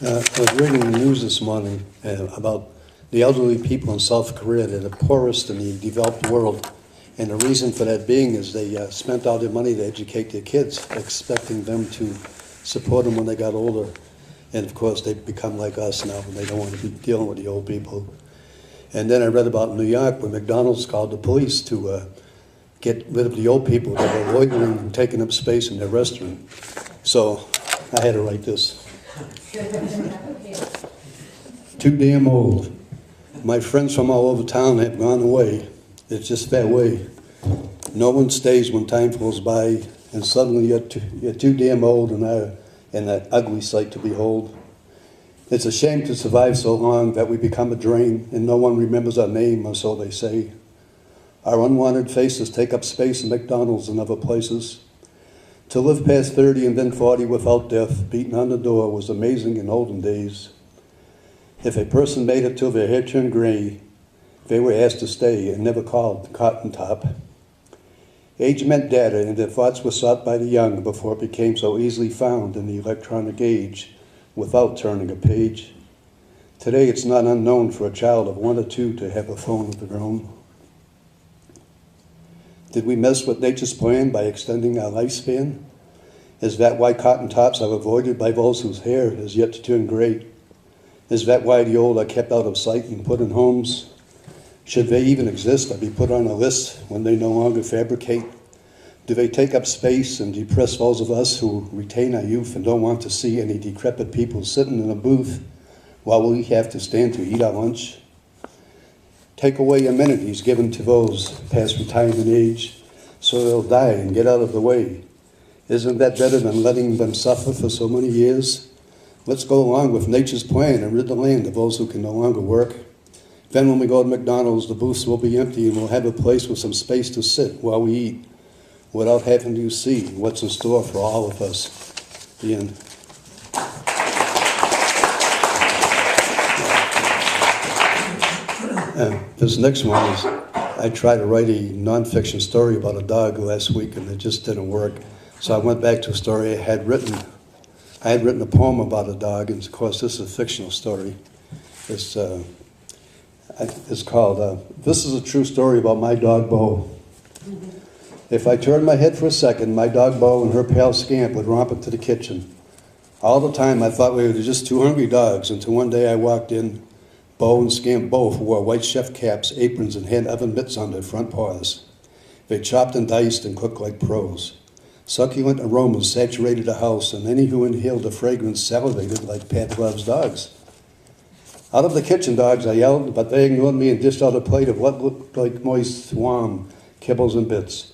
I was reading the news this morning about the elderly people in South Korea. They're the poorest in the developed world. And the reason for that being is they spent all their money to educate their kids, expecting them to support them when they got older. And of course, they've become like us now, and they don't want to be dealing with the old people. And then I read about New York, where McDonald's called the police to get rid of the old people that were loitering and taking up space in their restaurant. So I had to write this. Too damn old. My friends from all over town have gone away. It's just that way. No one stays when time goes by, and suddenly you're too damn old and that ugly sight to behold. It's a shame to survive so long that we become a drain, and no one remembers our name, or so they say. Our unwanted faces take up space in McDonald's and other places. To live past 30 and then 40 without death, beating on the door, was amazing in olden days. If a person made it till their hair turned gray, they were asked to stay and never called cotton top. Age meant data, and their thoughts were sought by the young before it became so easily found in the electronic age without turning a page. Today it's not unknown for a child of 1 or 2 to have a phone of their own. Did we mess with nature's plan by extending our lifespan? Is that why cotton tops are avoided by those whose hair is yet to turn gray? Is that why the old are kept out of sight and put in homes? Should they even exist or be put on a list when they no longer fabricate? Do they take up space and depress those of us who retain our youth and don't want to see any decrepit people sitting in a booth while we have to stand to eat our lunch? Take away amenities given to those past retirement age so they'll die and get out of the way. Isn't that better than letting them suffer for so many years? Let's go along with nature's plan and rid the land of those who can no longer work. Then when we go to McDonald's, the booths will be empty and we'll have a place with some space to sit while we eat without having to see what's in store for all of us. The end. This next one is, I tried to write a nonfiction story about a dog last week and it just didn't work. So I went back to a story I had written. I had written a poem about a dog, and of course this is a fictional story. It's called, This is a True Story About My Dog Bo. If I turned my head for a second, my dog Bo and her pal Scamp would romp into the kitchen. All the time I thought we were just 2 hungry dogs, until one day I walked in. Bo and Scamp both wore white chef caps, aprons, and had oven mitts on their front paws. They chopped and diced and cooked like pros. Succulent aromas saturated the house, and any who inhaled the fragrance salivated like Pavlov's dogs. Out of the kitchen, dogs, I yelled, but they ignored me and dished out a plate of what looked like moist swam, kibbles and bits.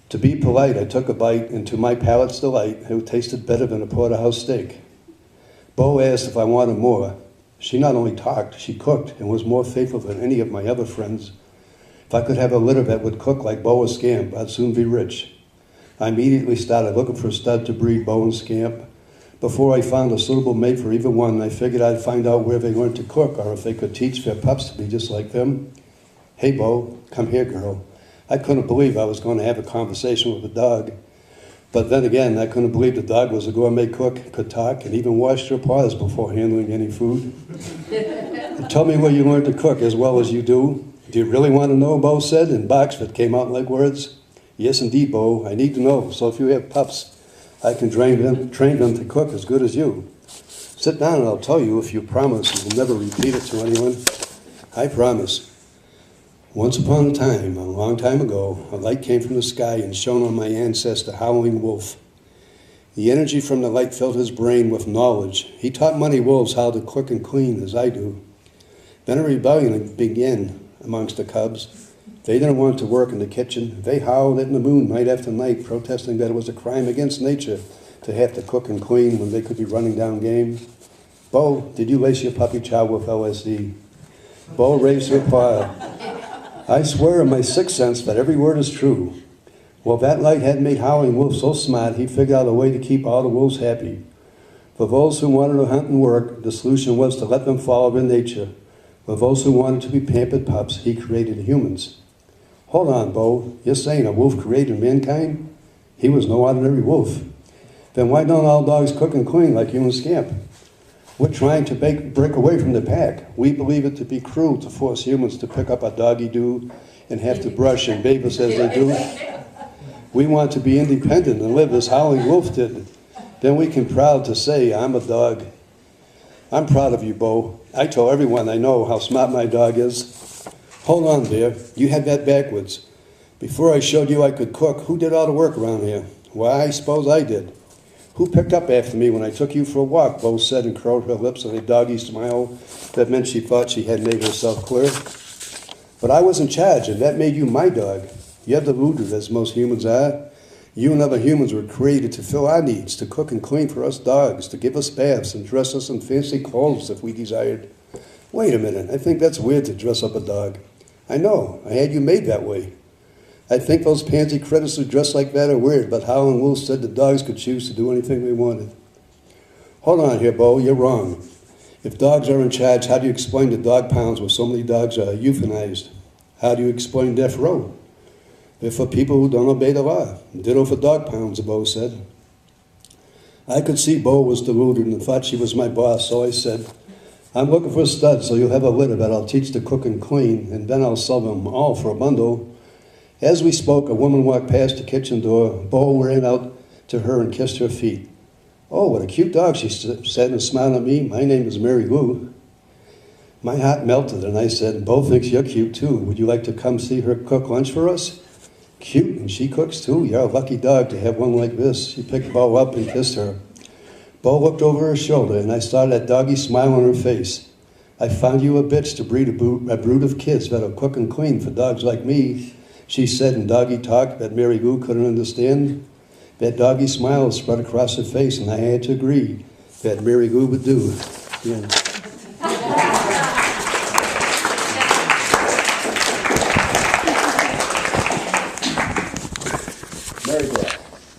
To be polite, I took a bite, and to my palate's delight, it tasted better than a porterhouse steak. Bo asked if I wanted more. She not only talked, she cooked, and was more faithful than any of my other friends. If I could have a litter that would cook like Bo or Scamp, I'd soon be rich. I immediately started looking for a stud to breed Bo and Scamp. Before I found a suitable mate for either one, I figured I'd find out where they learned to cook or if they could teach their pups to be just like them. Hey, Bo, come here, girl. I couldn't believe I was going to have a conversation with a dog. But then again, I couldn't believe the dog was a gourmet cook, could talk, and even washed her paws before handling any food. Tell me where you learned to cook as well as you do. Do you really want to know, Bo said, and Boxford came out like words. Yes, indeed, Bo, I need to know, so if you have pups, I can train them to cook as good as you. Sit down and I'll tell you if you promise you will never repeat it to anyone. I promise. Once upon a time, a long time ago, a light came from the sky and shone on my ancestor, Howling Wolf. The energy from the light filled his brain with knowledge. He taught many wolves how to cook and clean as I do. Then a rebellion began amongst the cubs. They didn't want to work in the kitchen. They howled in the moon night after night, protesting that it was a crime against nature to have to cook and clean when they could be running down game. Bo, did you lace your puppy chow with LSD? Bo raised her paw. I swear in my sixth sense that every word is true. Well, that light had made Howling Wolf so smart, he figured out a way to keep all the wolves happy. For those who wanted to hunt and work, the solution was to let them follow their nature. For those who wanted to be pampered pups, he created humans. Hold on, Bo, you're saying a wolf created mankind? He was no ordinary wolf. Then why don't all dogs cook and clean like you and Scamp? We're trying to break away from the pack. We believe it to be cruel to force humans to pick up a doggy do and have to brush and bathe us as they do. We want to be independent and live as Howling Wolf did. Then we can proud to say, I'm a dog. I'm proud of you, Bo. I tell everyone I know how smart my dog is. Hold on there, you had that backwards. Before I showed you I could cook, who did all the work around here? Why, I suppose I did. Who picked up after me when I took you for a walk? Bo said and curled her lips in a doggy smile that meant she thought she had made herself clear. But I was in charge, and that made you my dog. You're deluded, as most humans are. You and other humans were created to fill our needs, to cook and clean for us dogs, to give us baths and dress us in fancy clothes if we desired. Wait a minute, I think that's weird to dress up a dog. I know, I had you made that way. I think those pansy critters who dress like that are weird, but Howling Wolf said the dogs could choose to do anything they wanted. Hold on here, Bo, you're wrong. If dogs are in charge, how do you explain the dog pounds where so many dogs are euthanized? How do you explain death row? They're for people who don't obey the law. Ditto for dog pounds, Bo said. I could see Bo was deluded and thought she was my boss, so I said, I'm looking for a stud, so you'll have a litter that I'll teach to cook and clean, and then I'll sell them all for a bundle. As we spoke, a woman walked past the kitchen door. Bo ran out to her and kissed her feet. Oh, what a cute dog, she said and smiled at me. My name is Mary Lou. My heart melted, and I said, Bo thinks you're cute, too. Would you like to come see her cook lunch for us? Cute, and she cooks, too. You're a lucky dog to have one like this. She picked Bo up and kissed her. Bo looked over her shoulder, and I saw that doggy smile on her face. I found you a bitch to breed a brood of kids that'll cook and clean for dogs like me, she said in doggy talk that Mary Lou couldn't understand. That doggy smile spread across her face, and I had to agree that Mary Lou would do. Yeah.